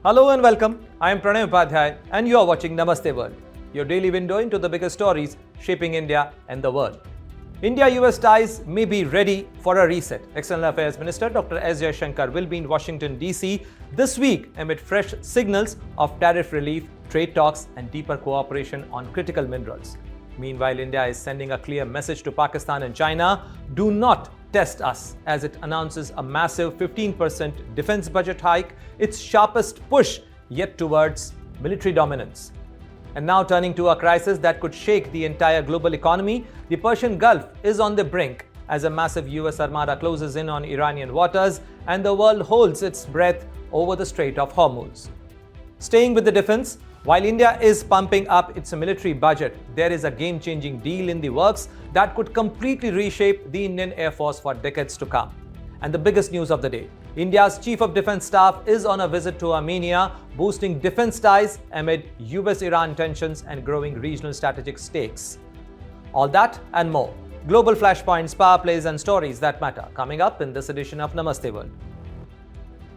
Hello and welcome. I am Pranay Upadhyay and you are watching Namaste World, your daily window into the biggest stories shaping India and the world. India-US ties may be ready for a reset. External Affairs Minister Dr. S. Jaishankar will be in Washington, D.C. this week amid fresh signals of tariff relief, trade talks and deeper cooperation on critical minerals. Meanwhile, India is sending a clear message to Pakistan and China: do not test us, as it announces a massive 15% defense budget hike, its sharpest push yet towards military dominance. And now turning to a crisis that could shake the entire global economy, the Persian Gulf is on the brink as a massive US armada closes in on Iranian waters and the world holds its breath over the Strait of Hormuz. Staying with the defense, while India is pumping up its military budget, there is a game-changing deal in the works that could completely reshape the Indian Air Force for decades to come. And the biggest news of the day: India's Chief of Defense Staff is on a visit to Armenia, boosting defense ties amid US-Iran tensions and growing regional strategic stakes. All that and more. Global flashpoints, power plays and stories that matter, coming up in this edition of Namaste World.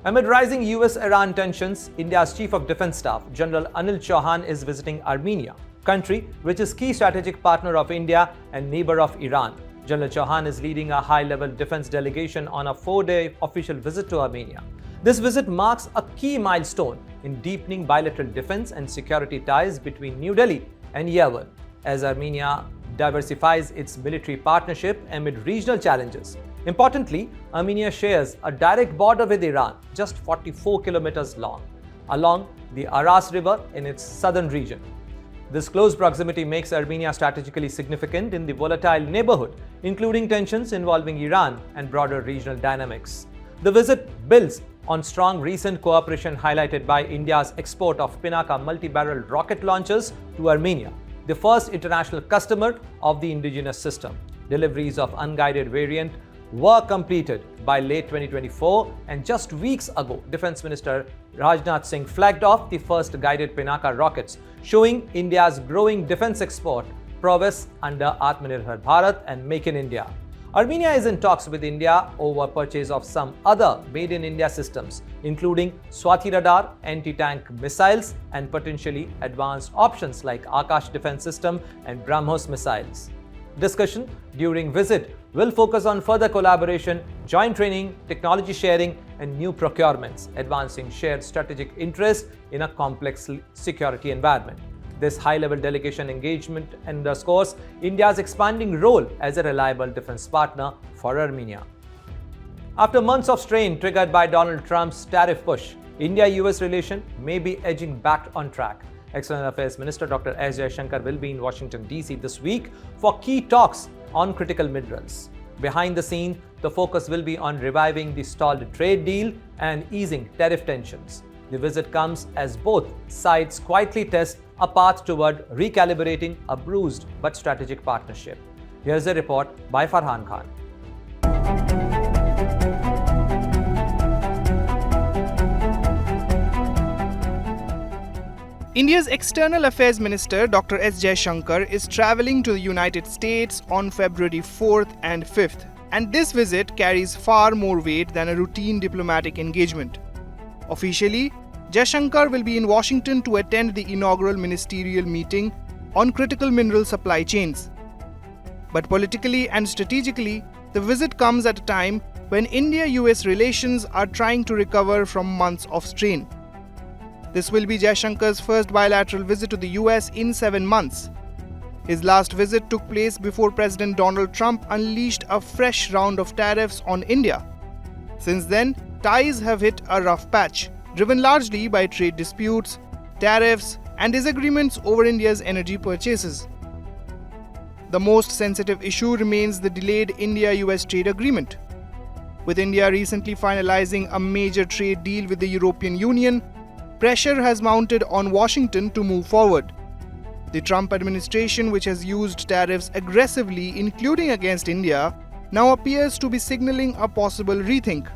Amid rising US-Iran tensions, India's Chief of Defense Staff, General Anil Chauhan, is visiting Armenia, country which is key strategic partner of India and neighbor of Iran. General Chauhan is leading a high-level defense delegation on a 4-day official visit to Armenia. This visit marks a key milestone in deepening bilateral defense and security ties between New Delhi and Yerevan, as Armenia diversifies its military partnership amid regional challenges. Importantly, Armenia shares a direct border with Iran, just 44 kilometers long, along the Aras River in its southern region. This close proximity makes Armenia strategically significant in the volatile neighborhood, including tensions involving Iran and broader regional dynamics. The visit builds on strong recent cooperation highlighted by India's export of Pinaka multi-barrel rocket launchers to Armenia, the first international customer of the indigenous system. Deliveries of unguided variant were completed by late 2024, and just weeks ago, Defense Minister Rajnath Singh flagged off the first guided Pinaka rockets, showing India's growing defense export prowess under Atmanirbhar Bharat and Make in India. Armenia is in talks with India over purchase of some other made-in-India systems, including Swati radar, anti-tank missiles, and potentially advanced options like Akash defense system and BrahMos missiles. Discussion during visit will focus on further collaboration, joint training, technology sharing, and new procurements, advancing shared strategic interests in a complex security environment. This high-level delegation engagement underscores India's expanding role as a reliable defense partner for Armenia. After months of strain triggered by Donald Trump's tariff push, India-US relation may be edging back on track. External Affairs Minister Dr. S. Jaishankar will be in Washington, D.C. this week for key talks on critical minerals. Behind the scenes, the focus will be on reviving the stalled trade deal and easing tariff tensions. The visit comes as both sides quietly test a path toward recalibrating a bruised but strategic partnership. Here's a report by Farhan Khan. India's External Affairs Minister Dr. S. Jaishankar is travelling to the United States on February 4th and 5th, and this visit carries far more weight than a routine diplomatic engagement. Officially, Jaishankar will be in Washington to attend the inaugural ministerial meeting on critical mineral supply chains. But politically and strategically, the visit comes at a time when India-US relations are trying to recover from months of strain. This will be Jaishankar's first bilateral visit to the US in 7 months. His last visit took place before President Donald Trump unleashed a fresh round of tariffs on India. Since then, ties have hit a rough patch, driven largely by trade disputes, tariffs, and disagreements over India's energy purchases. The most sensitive issue remains the delayed India-US trade agreement. With India recently finalizing a major trade deal with the European Union, pressure has mounted on Washington to move forward. The Trump administration, which has used tariffs aggressively, including against India, now appears to be signaling a possible rethink.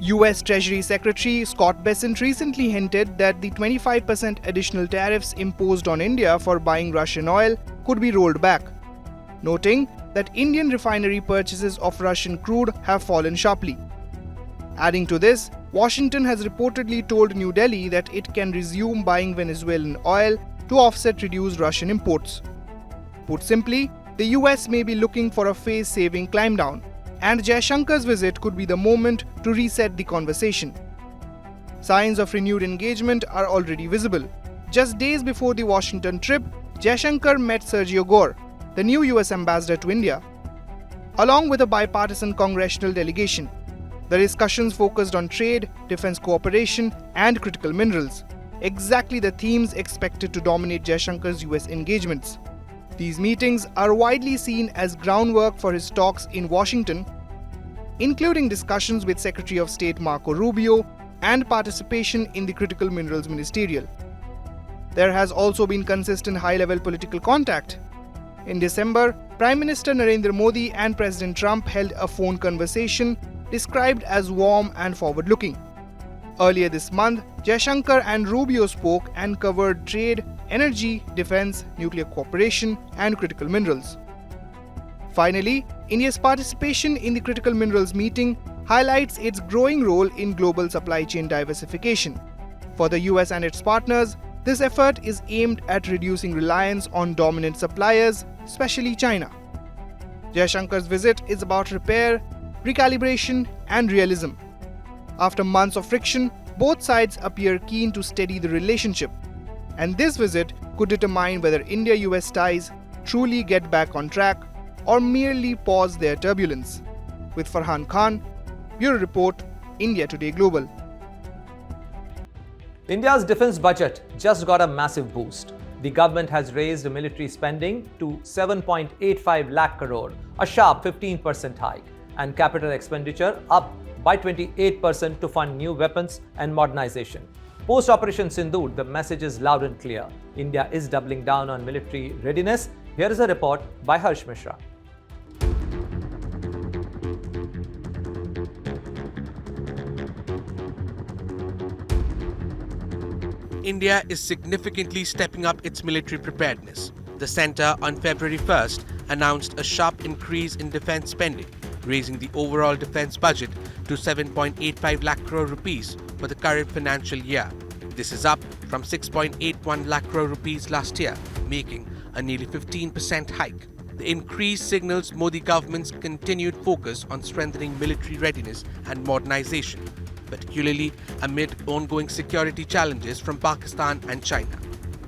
US Treasury Secretary Scott Bessent recently hinted that the 25% additional tariffs imposed on India for buying Russian oil could be rolled back, noting that Indian refinery purchases of Russian crude have fallen sharply. Adding to this, Washington has reportedly told New Delhi that it can resume buying Venezuelan oil to offset reduced Russian imports. Put simply, the US may be looking for a face-saving climb down, and Jaishankar's visit could be the moment to reset the conversation. Signs of renewed engagement are already visible. Just days before the Washington trip, Jaishankar met Sergio Gore, the new US ambassador to India, along with a bipartisan congressional delegation. The discussions focused on trade, defense cooperation, and critical minerals, exactly the themes expected to dominate Jaishankar's US engagements. These meetings are widely seen as groundwork for his talks in Washington, including discussions with Secretary of State Marco Rubio and participation in the Critical Minerals Ministerial. There has also been consistent high-level political contact. In December, Prime Minister Narendra Modi and President Trump held a phone conversation described as warm and forward-looking. Earlier this month, Jaishankar and Rubio spoke and covered trade, energy, defense, nuclear cooperation, and critical minerals. Finally, India's participation in the critical minerals meeting highlights its growing role in global supply chain diversification. For the US and its partners, this effort is aimed at reducing reliance on dominant suppliers, especially China. Jaishankar's visit is about repair, recalibration, and realism. After months of friction, both sides appear keen to steady the relationship, and this visit could determine whether India-US ties truly get back on track or merely pause their turbulence. With Farhan Khan, Bureau Report, India Today Global. India's defense budget just got a massive boost. The government has raised military spending to 7.85 lakh crore, a sharp 15% hike, and capital expenditure up by 28% to fund new weapons and modernization. Post-Operation Sindoor, the message is loud and clear. India is doubling down on military readiness. Here is a report by Harsh Mishra. India is significantly stepping up its military preparedness. The centre on February 1st announced a sharp increase in defence spending, raising the overall defence budget to 7.85 lakh crore rupees for the current financial year. This is up from 6.81 lakh crore rupees last year, making a nearly 15% hike. The increase signals Modi government's continued focus on strengthening military readiness and modernisation, particularly amid ongoing security challenges from Pakistan and China.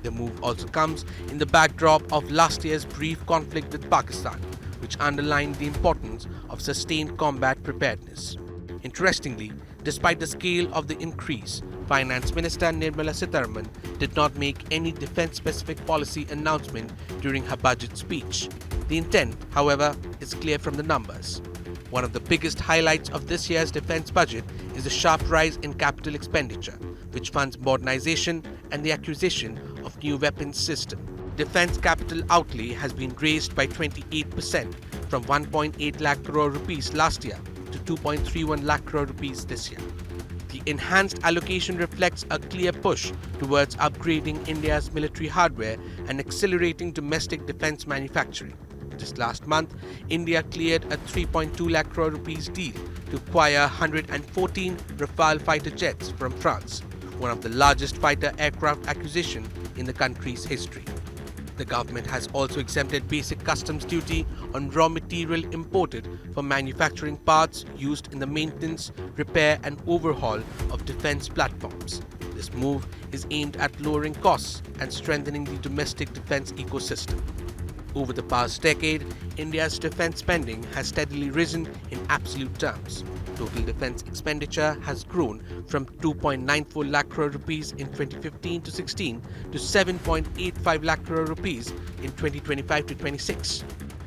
The move also comes in the backdrop of last year's brief conflict with Pakistan, which underlined the importance of sustained combat preparedness. Interestingly, despite the scale of the increase, Finance Minister Nirmala Sitharaman did not make any defence-specific policy announcement during her budget speech. The intent, however, is clear from the numbers. One of the biggest highlights of this year's defence budget is the sharp rise in capital expenditure, which funds modernisation and the acquisition of new weapons systems. Defence capital outlay has been raised by 28% from 1.8 lakh crore rupees last year to 2.31 lakh crore rupees this year. The enhanced allocation reflects a clear push towards upgrading India's military hardware and accelerating domestic defence manufacturing. Just last month, India cleared a 3.2 lakh crore rupees deal to acquire 114 Rafale fighter jets from France, one of the largest fighter aircraft acquisition in the country's history. The government has also exempted basic customs duty on raw material imported for manufacturing parts used in the maintenance, repair and overhaul of defence platforms. This move is aimed at lowering costs and strengthening the domestic defence ecosystem. Over the past decade, India's defence spending has steadily risen in absolute terms. Total defence expenditure has grown from 2.94 lakh crore rupees in 2015-16 to 7.85 lakh crore rupees in 2025-26.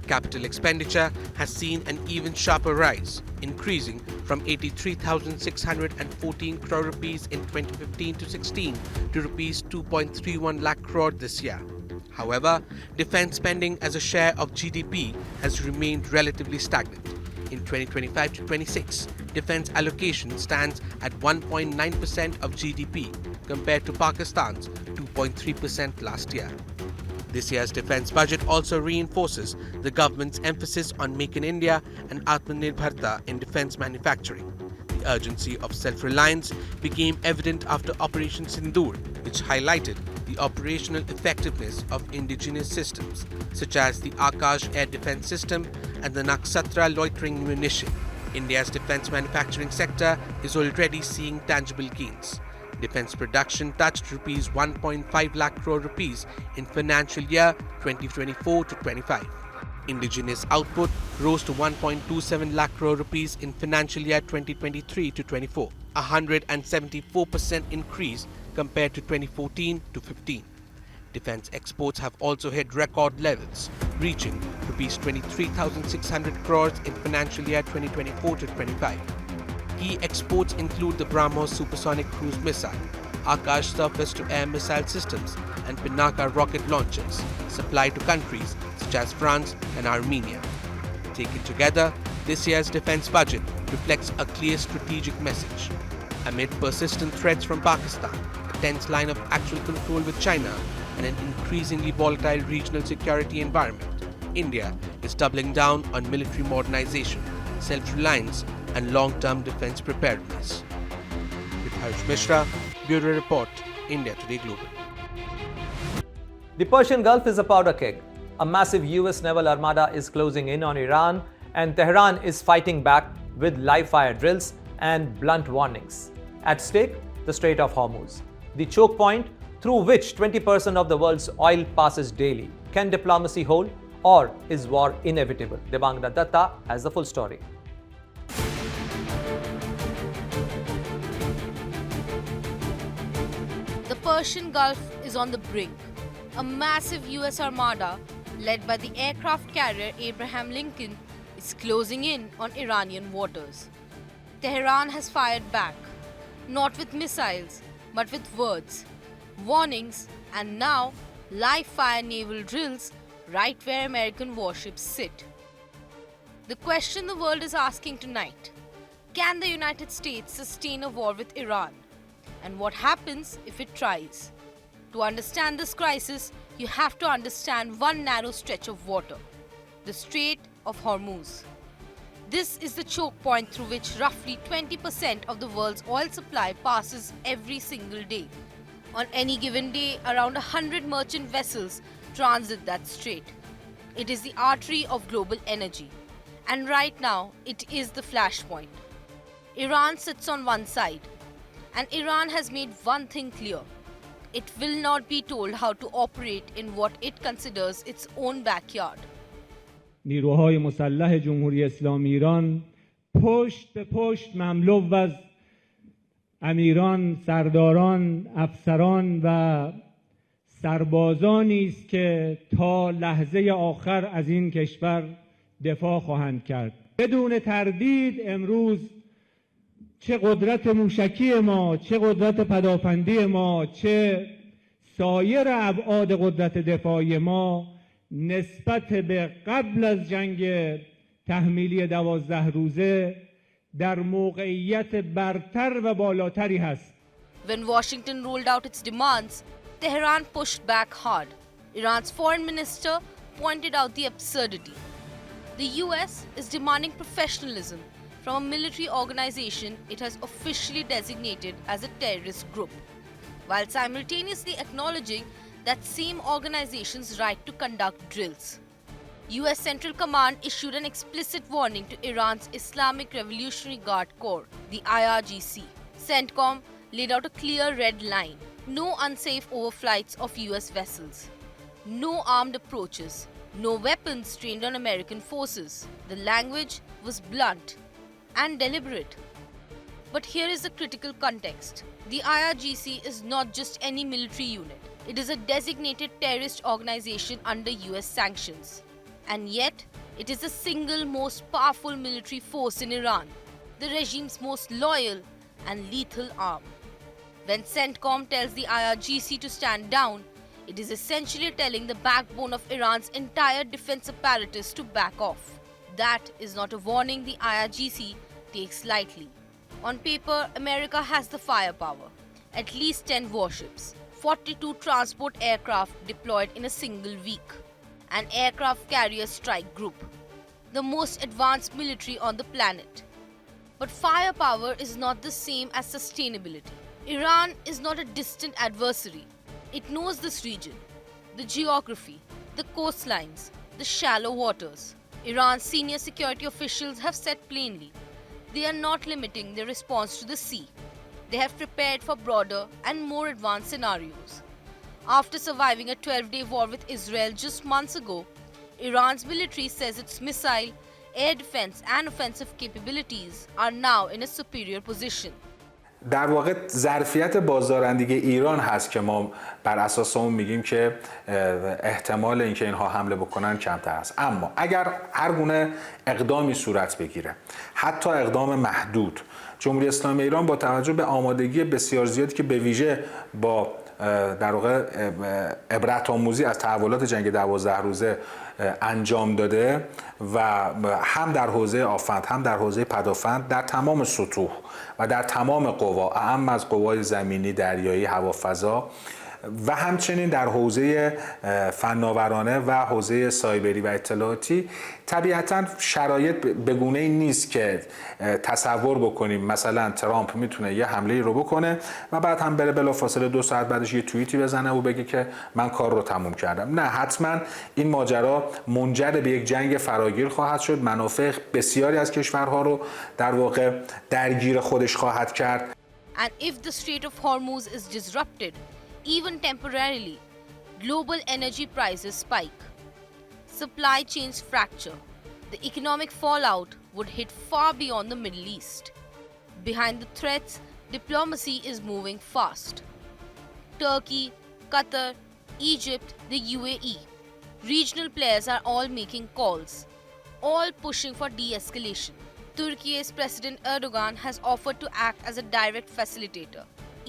Capital expenditure has seen an even sharper rise, increasing from 83,614 crore rupees in 2015-16 to rupees 2.31 lakh crore this year. However, defence spending as a share of GDP has remained relatively stagnant. In 2025-26, defence allocation stands at 1.9% of GDP compared to Pakistan's 2.3% last year. This year's defence budget also reinforces the government's emphasis on Make in India and Atmanirbharta in defence manufacturing. The The urgency of self-reliance became evident after Operation Sindoor, which highlighted the operational effectiveness of indigenous systems such as the Akash air defense system and the Naksatra loitering munition. India's defense manufacturing sector is already seeing tangible gains. Defense production touched rupees 1.5 lakh crore rupees in financial year 2024 to 25. Indigenous output rose to 1.27 lakh crore rupees in financial year 2023 to 24, a 174% increase compared to 2014 to 15. Defense exports have also hit record levels, reaching rupees 23,600 crores in financial year 2024 to 25. Key exports include the BrahMos supersonic cruise missile, Akash surface-to-air missile systems, and Pinaka rocket launchers supplied to countries such as France and Armenia. Taken together, this year's defense budget reflects a clear strategic message. Amid persistent threats from Pakistan, a tense line of actual control with China, and an increasingly volatile regional security environment, India is doubling down on military modernization, self-reliance, and long-term defense preparedness. With Harsh Mishra, Bureau Report, India Today Global. The Persian Gulf is a powder keg. A massive US naval armada is closing in on Iran, and Tehran is fighting back with live-fire drills and blunt warnings. At stake, the Strait of Hormuz, the choke point through which 20% of the world's oil passes daily. Can diplomacy hold, or is war inevitable? Devangana Datta has the full story. The Persian Gulf is on the brink. A massive US armada, led by the aircraft carrier Abraham Lincoln, is closing in on Iranian waters. Tehran has fired back, not with missiles, but with words, warnings, and now live-fire naval drills right where American warships sit. The question the world is asking tonight: can the United States sustain a war with Iran? And what happens if it tries? To understand this crisis, you have to understand one narrow stretch of water, the Strait of Hormuz. This is the choke point through which roughly 20% of the world's oil supply passes every single day. On any given day, around 100 merchant vessels transit that strait. It is the artery of global energy. And right now, it is the flashpoint. Iran sits on one side. And Iran has made one thing clear. It will not be told how to operate in what it considers its own backyard. نیروهای مسلح جمهوری اسلامی ایران پشت به پشت مملو از امیران، سرداران، افسران و سربازانی است که تا لحظه آخر از این کشور دفاع خواهند کرد. بدون تردید امروز چه قدرت موشکی ما، چه قدرت پدافندی ما، چه سایر ابعاد قدرت دفاعی ما نسبت به قبل از جنگ تحمیلی 12 روزه در موقعیت برتر و بالاتری هست. When Washington rolled out its demands, Tehran pushed back hard. Iran's foreign minister pointed out the absurdity. The US is demanding professionalism from a military organization it has officially designated as a terrorist group, while simultaneously acknowledging that same organization's right to conduct drills. US Central Command issued an explicit warning to Iran's Islamic Revolutionary Guard Corps, the IRGC. CENTCOM laid out a clear red line: no unsafe overflights of US vessels, no armed approaches, no weapons trained on American forces. The language was blunt and deliberate. But here is the critical context. The IRGC is not just any military unit. It is a designated terrorist organization under US sanctions. And yet, it is the single most powerful military force in Iran, the regime's most loyal and lethal arm. When CENTCOM tells the IRGC to stand down, it is essentially telling the backbone of Iran's entire defense apparatus to back off. That is not a warning the IRGC takes lightly. On paper, America has the firepower. At least 10 warships, 42 transport aircraft deployed in a single week, an aircraft carrier strike group, the most advanced military on the planet. But firepower is not the same as sustainability. Iran is not a distant adversary. It knows this region, the geography, the coastlines, the shallow waters. Iran's senior security officials have said plainly, they are not limiting their response to the sea. They have prepared for broader and more advanced scenarios. After surviving a 12-day war with Israel just months ago, Iran's military says its missile, air defense and offensive capabilities are now in a superior position. در واقع ظرفیت بازدارندگی ایران هست که ما بر اساس اون میگیم که احتمال اینکه اینها حمله بکنن کمتر است. اما اگر هر گونه اقدامی صورت بگیره، حتی اقدام محدود، جمهوری اسلامی ایران با توجه به آمادگی بسیار زیادی که به ویژه با در واقع عبرت آموزی از تحولات جنگ 12 روزه انجام داده و هم در حوزه آفند هم در حوزه پدافند در تمام سطوح و در تمام قوا، اهم از قوای زمینی، دریایی، هوافضا و همچنین در حوزه فناورانه و حوزه سایبری و اطلاعاتی، طبیعتاً شرایط به گونه‌ای نیست که تصور بکنیم مثلا ترامپ میتونه یه حمله رو بکنه و بعد هم بره بلافاصله 2 ساعت بعدش یه توییتی بزنه و بگه که من کار رو تموم کردم. نه، حتما این ماجرا منجر به یک جنگ فراگیر خواهد شد، منافع بسیاری از کشورها رو در واقع درگیر خودش خواهد کرد. And if the Strait of Hormuz is disrupted, even temporarily, global energy prices spike. Supply chains fracture. The economic fallout would hit far beyond the Middle East. Behind the threats, diplomacy is moving fast. Turkey, Qatar, Egypt, the UAE. Regional players are all making calls, all pushing for de-escalation. Turkey's President Erdogan has offered to act as a direct facilitator.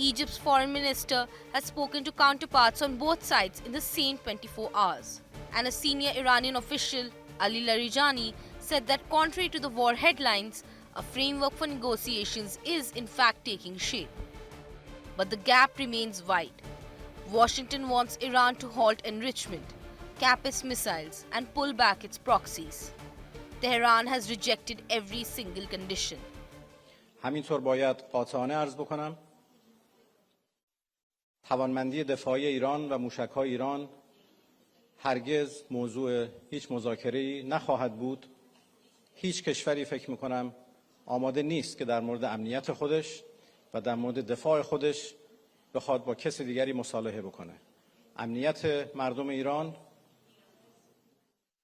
Egypt's foreign minister has spoken to counterparts on both sides in the same 24 hours. And a senior Iranian official, Ali Larijani, said that contrary to the war headlines, a framework for negotiations is in fact taking shape. But the gap remains wide. Washington wants Iran to halt enrichment, cap its missiles, and pull back its proxies. Tehran has rejected every single condition. همینطور باید قاطعانه عرض بکنم توانمندی دفاعی ایران و موشک‌های ایران هرگز موضوع هیچ مذاکره‌ای نخواهد بود. هیچ کشوری فکر می‌کنم آماده نیست که در مورد امنیت خودش و در مورد دفاع خودش بخواد با کسی دیگری مصالحه بکنه. امنیت مردم ایران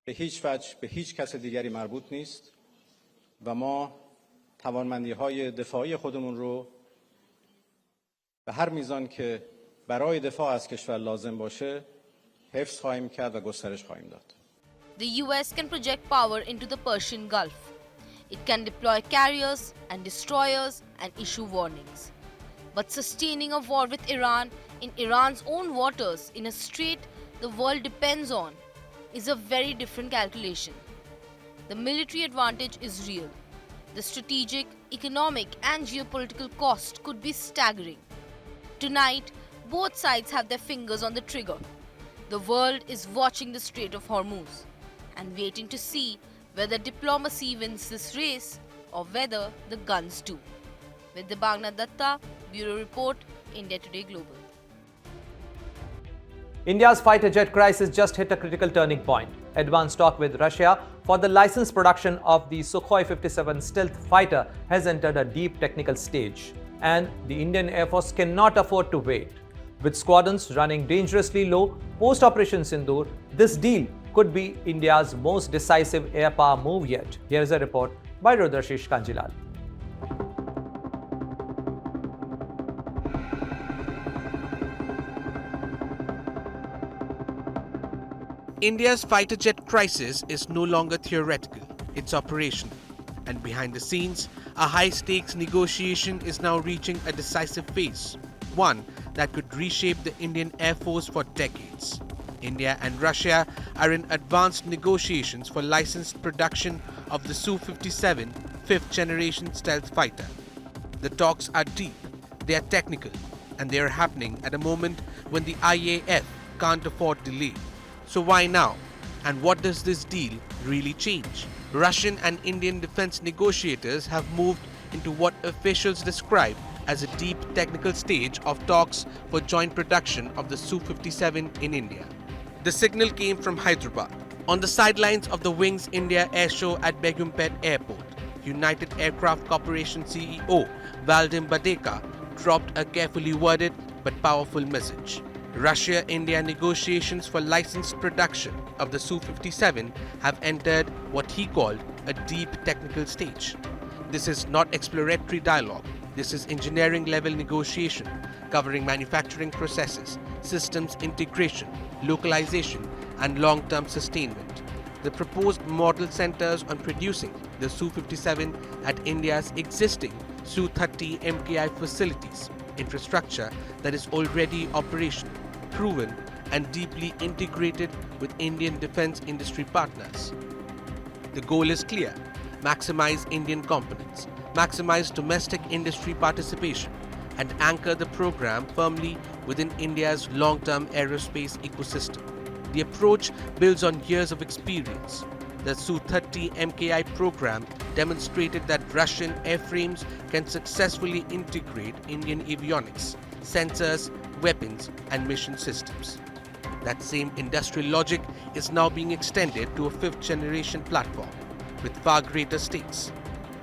به هیچ وجه به هیچ کس دیگری مربوط نیست و ما توانمندی‌های دفاعی خودمون رو به هر میزان که برای دفاع از کشور لازم باشه حفظ خواهیم کرد و گسترش خواهیم داد. The US can project power into the Persian Gulf. It can deploy carriers and destroyers and issue warnings. But sustaining a war with Iran in Iran's own waters in a strait the world depends on is a very different calculation. The military advantage is real. The strategic, economic and geopolitical cost could be staggering. Tonight, both sides have their fingers on the trigger. The world is watching the Strait of Hormuz and waiting to see whether diplomacy wins this race or whether the guns do. With Debagna Datta, Bureau Report, India Today Global. India's fighter jet crisis just hit a critical turning point. Advanced talk with Russia for the licensed production of the Sukhoi 57 stealth fighter has entered a deep technical stage, and the Indian Air Force cannot afford to wait. With squadrons running dangerously low post-Operation Sindoor, this deal could be India's most decisive air power move yet. Here is a report by Rudrashish Kanjilal. India's fighter jet crisis is no longer theoretical, it's operational. And behind the scenes, a high-stakes negotiation is now reaching a decisive phase, one that could reshape the Indian Air Force for decades. India and Russia are in advanced negotiations for licensed production of the Su-57 fifth-generation stealth fighter. The talks are deep, they are technical, and they are happening at a moment when the IAF can't afford delay. So why now? And what does this deal really change? Russian and Indian defense negotiators have moved into what officials describe as a deep technical stage of talks for joint production of the Su-57 in India. The signal came from Hyderabad. On the sidelines of the Wings India Air Show at Begumpet Airport, United Aircraft Corporation CEO Valdim Badeka dropped a carefully worded but powerful message. Russia-India negotiations for licensed production of the Su-57 have entered what he called a deep technical stage. This is not exploratory dialogue. This is engineering-level negotiation covering manufacturing processes, systems integration, localization, and long-term sustainment. The proposed model centers on producing the Su-57 at India's existing Su-30 MKI facilities, infrastructure that is already operational, proven, and deeply integrated with Indian defense industry partners. The goal is clear: maximize Indian components, maximize domestic industry participation, and anchor the program firmly within India's long-term aerospace ecosystem. The approach builds on years of experience. The Su-30 MKI program demonstrated that Russian airframes can successfully integrate Indian avionics, sensors, weapons, and mission systems. That same industrial logic is now being extended to a fifth-generation platform with far greater stakes.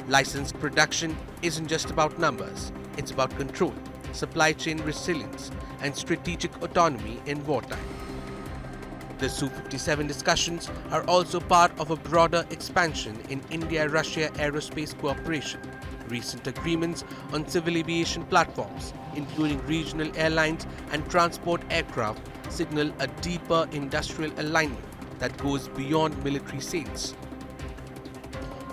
Licensed production isn't just about numbers, it's about control, supply chain resilience, and strategic autonomy in wartime. The Su-57 discussions are also part of a broader expansion in India-Russia aerospace cooperation. Recent agreements on civil aviation platforms, including regional airlines and transport aircraft, signal a deeper industrial alignment that goes beyond military sales.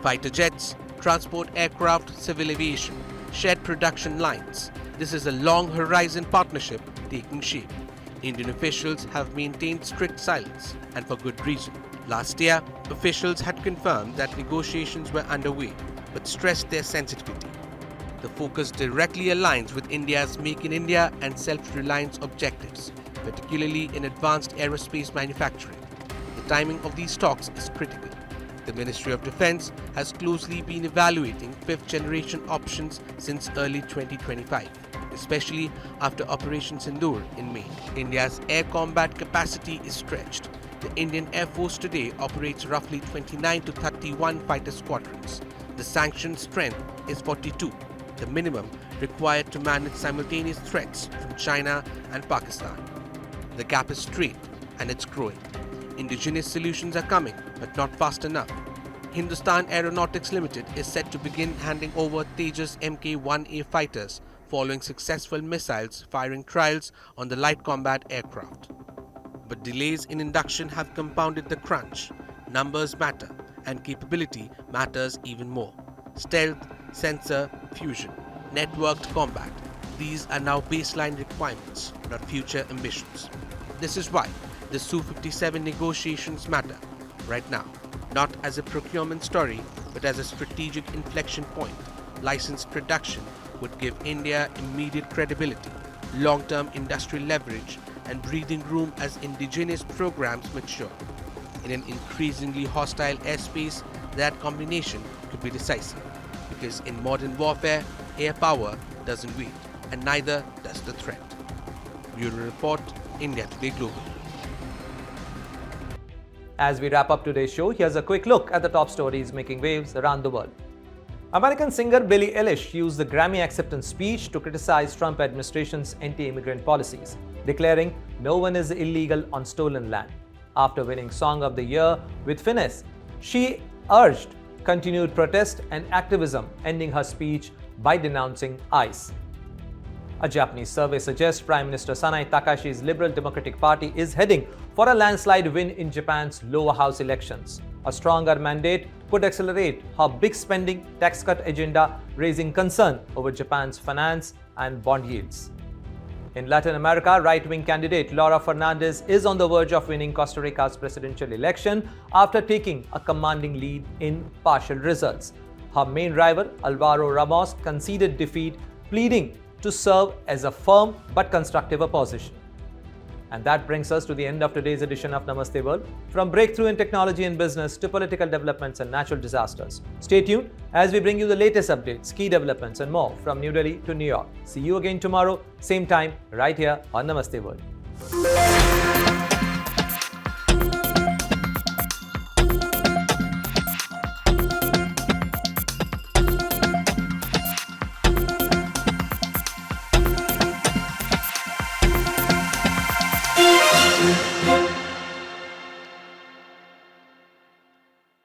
Fighter jets, transport aircraft, civil aviation, shared production lines. This is a long horizon partnership taking shape. Indian officials have maintained strict silence, and for good reason. Last year, officials had confirmed that negotiations were underway, but stressed their sensitivity. The focus directly aligns with India's Make in India and self-reliance objectives, particularly in advanced aerospace manufacturing. The timing of these talks is critical. The Ministry of Defence has closely been evaluating fifth-generation options since early 2025, especially after Operation Sindoor in May. India's air combat capacity is stretched. The Indian Air Force today operates roughly 29 to 31 fighter squadrons. The sanctioned strength is 42, the minimum required to manage simultaneous threats from China and Pakistan. The gap is straight and it's growing. Indigenous solutions are coming, but not fast enough. Hindustan Aeronautics Limited is set to begin handing over Tejas Mk-1A fighters following successful missiles firing trials on the light combat aircraft. But delays in induction have compounded the crunch. Numbers matter, and capability matters even more. Stealth, sensor, fusion, networked combat. These are now baseline requirements, not future ambitions. This is why the Su-57 negotiations matter right now, not as a procurement story, but as a strategic inflection point. Licensed production would give India immediate credibility, long-term industrial leverage, and breathing room as indigenous programs mature. In an increasingly hostile airspace, that combination could be decisive, because in modern warfare, air power doesn't wait, and neither does the threat. Bureau Report, India Today Global. As we wrap up today's show, here's a quick look at the top stories making waves around the world. American singer Billie Eilish used the Grammy acceptance speech to criticize Trump administration's anti-immigrant policies, declaring no one is illegal on stolen land. After winning Song of the Year with finesse, she urged continued protest and activism, ending her speech by denouncing ICE. A Japanese survey suggests Prime Minister Sanai Takashi's Liberal Democratic Party is heading for a landslide win in Japan's lower house elections. A stronger mandate could accelerate her big spending tax cut agenda, raising concern over Japan's finance and bond yields. In Latin America, right-wing candidate Laura Fernandez is on the verge of winning Costa Rica's presidential election after taking a commanding lead in partial results. Her main rival, Alvaro Ramos, conceded defeat, pleading to serve as a firm but constructive opposition. And that brings us to the end of today's edition of Namaste World. From breakthrough in technology and business to political developments and natural disasters. Stay tuned as we bring you the latest updates, key developments and more from New Delhi to New York. See you again tomorrow, same time, right here on Namaste World.